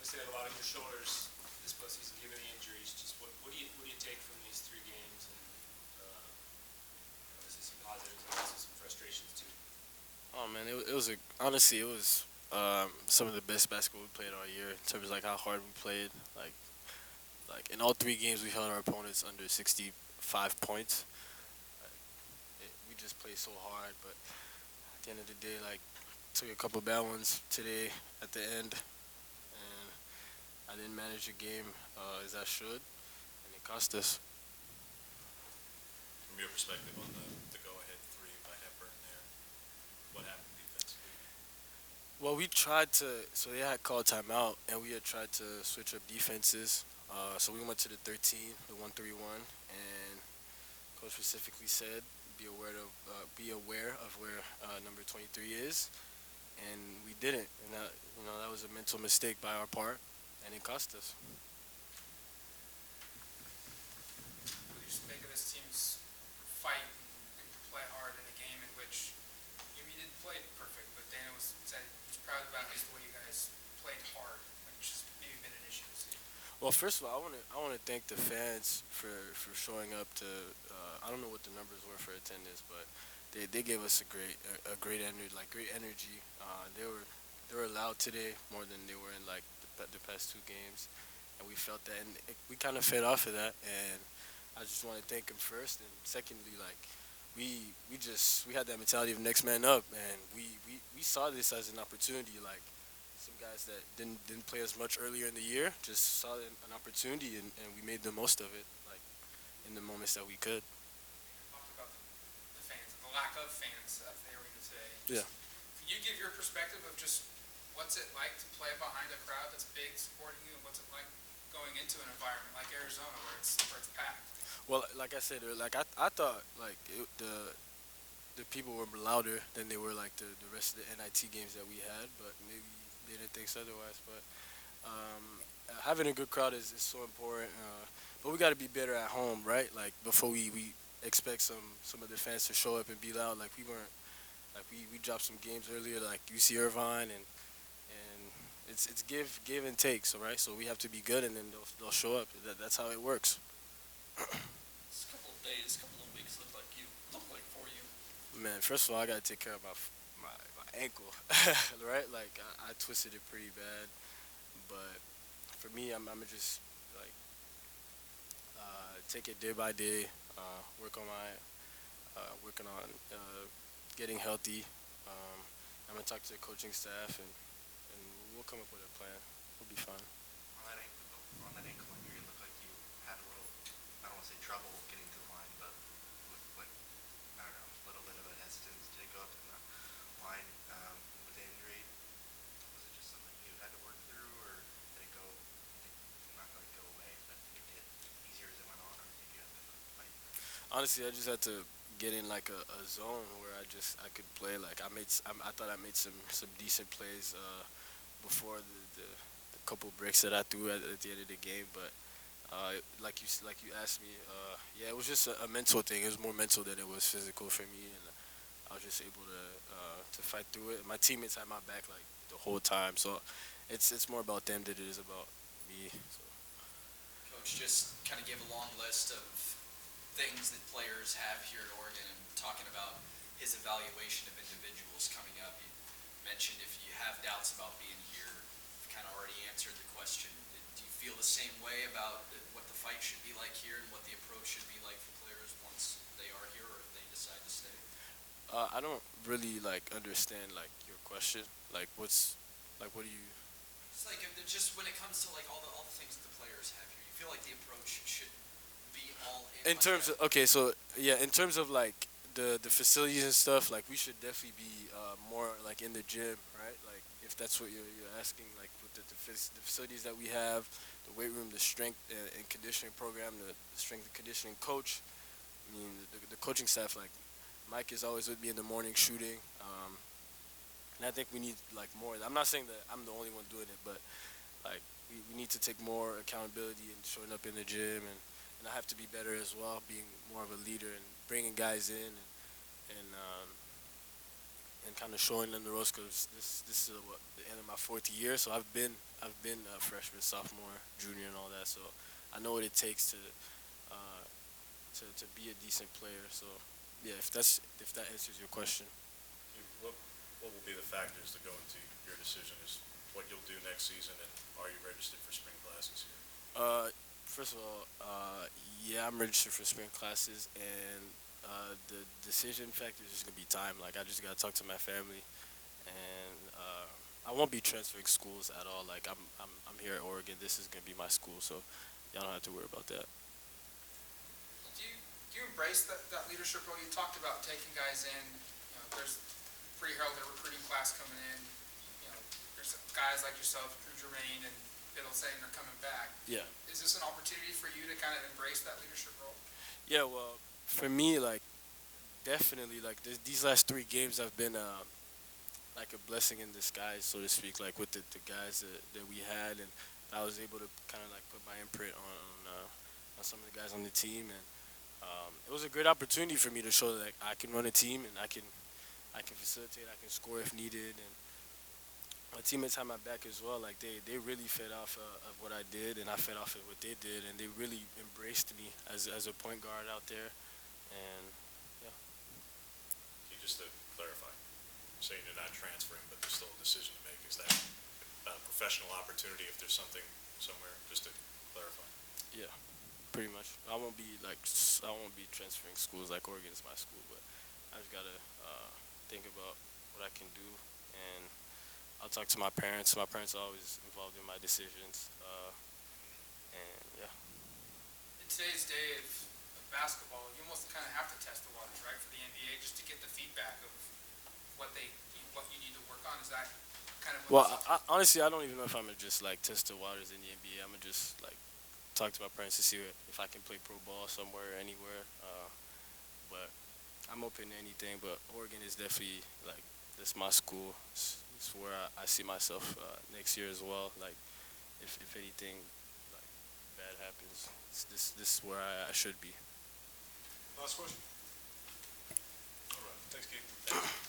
obviously had a lot on your shoulders this postseason, given the injuries. Just what do you take from these 3 games, and obviously some positives, but also some frustrations too. Oh man, it was honestly it was some of the best basketball we played all year in terms of like how hard we played. Like in all 3 games we held our opponents under 65 points. We just played so hard, but at the end of the day, like took a couple bad ones today at the end, and I didn't manage the game as I should, and it cost us. From your perspective on the go-ahead three by Hepburn there, what happened defensively? Well, we tried to. So they had called timeout, and we had tried to switch up defenses. So we went to the 13, the 1-3-1, and coach specifically said, be aware of where number 23 is, and we didn't. And that was a mental mistake by our part, and it cost us. What do you just make of this team's fight and play hard in a game in which you didn't play perfect, but Dana said he was proud about at least the way you guys played hard, which has maybe been an issue this year. Well, first of all, I want to thank the fans for showing up to. I don't know what the numbers were for attendance, but they gave us a great energy, like great energy. They were loud today more than they were in like the past 2 games, and we felt that, and we kind of fed off of that. And I just want to thank them first, and secondly, like we had that mentality of next man up, and we saw this as an opportunity, like some guys that didn't play as much earlier in the year just saw an opportunity, and we made the most of it, like in the moments that we could. Talked about the fans, the lack of fans at the arena today. Yeah. Can you give your perspective of just what's it like to play behind a crowd that's big supporting you, and what's it like going into an environment like Arizona where it's packed? Well, like I said, like I thought like the people were louder than they were like the rest of the NIT games that we had, but maybe they didn't think so otherwise. But having a good crowd is so important. But we got to be better at home, right? Like before we expect some of the fans to show up and be loud. Like we weren't. Like we dropped some games earlier, like UC Irvine, and it's give and take. So right, so we have to be good, and then they'll show up. That's how it works. This couple of days, couple of weeks look like for you. Man, first of all, I gotta take care of my ankle, right? Like I twisted it pretty bad, but for me, I'm just like take it day by day, working on getting healthy. I'm gonna talk to the coaching staff, and we'll come up with a plan. We'll be fine. On that ankle injury, it looked like you had a little, I don't want to say trouble getting to the line, but looked like, I don't know, a little bit of a hesitance to go up to the line with the injury. Was it just something you had to work through, or did it go, not really go away, but did it get easier as it went on, or did you have to fight? Honestly, I just had to get in like a zone where I could play. Like I thought I made some decent plays before the couple breaks that I threw at the end of the game, but like you asked me, yeah, it was just a mental thing. It was more mental than it was physical for me, and I was just able to fight through it. My teammates had my back like the whole time, so it's more about them than it is about me. So. Coach just kind of gave a long list of things that players have here at Oregon, and talking about his evaluation of individuals coming up. He mentioned if you have doubts about being here, you've kind of already answered the question. Do you feel the same way about what the fight should be like here and what the approach should be like for players once they are here or if they decide to stay? I don't really like understand like your question. Like what do you? It's like just when it comes to like all the things that the players have here, you feel like the approach should be all in. In Like terms of okay, so yeah, in terms of like the facilities and stuff, like we should definitely be more like in the gym, right? Like if that's what you're asking, like with the facilities that we have, the weight room, the strength and conditioning program, the strength and conditioning coach. I mean, the coaching staff, like Mike is always with me in the morning shooting, and I think we need like more. I'm not saying that I'm the only one doing it, but like we need to take more accountability and showing up in the gym, and I have to be better as well, being more of a leader and bringing guys in, and and kind of showing them the ropes because this is what the end of my fourth year. So I've been a freshman, sophomore, junior, and all that. So I know what it takes uh, to be a decent player. So yeah, if that answers your question. What will be the factors that go into your decision is what you'll do next season, and are you registered for spring classes here? First of all, yeah, I'm registered for spring classes, and the decision factor is just gonna be time. Like I just gotta talk to my family, and I won't be transferring schools at all. Like I'm here at Oregon. This is gonna be my school, so y'all don't have to worry about that. Do you embrace that leadership role? You talked about taking guys in. There's pretty heralded recruiting class coming in. There's guys like yourself, Drew Germain, and Biddle saying they're coming back. Yeah. Is this an opportunity for you to kind of embrace that leadership role? Yeah. Well, for me, like definitely, like these last 3 games have been like a blessing in disguise, so to speak. Like with the guys that we had, and I was able to kind of like put my imprint on some of the guys on the team, and it was a great opportunity for me to show that like, I can run a team and I can facilitate, I can score if needed, and my teammates had my back as well. Like they really fed off of what I did, and I fed off of what they did, and they really embraced me as a point guard out there, and yeah. Just to clarify, saying you're not transferring, but there's still a decision to make. Is that a professional opportunity if there's something somewhere? Just to clarify. Yeah, pretty much. I won't be transferring schools. Like Oregon's my school, but I just gotta think about what I can do, and I'll talk to my parents. My parents are always involved in my decisions, and yeah. In today's day of basketball, you almost kind of have to test the waters, right, for the NBA, just to get the feedback of what you need to work on. Is that kind of Well, what honestly, I don't even know if I'm gonna just like test the waters in the NBA. I'm gonna just like talk to my parents to see if I can play pro ball somewhere, anywhere. But I'm open to anything. But Oregon is definitely like this my school. It's where I see myself next year as well. Like if anything like bad happens, this is where I should be. Last question. All right. Thanks, Keith. Thank you.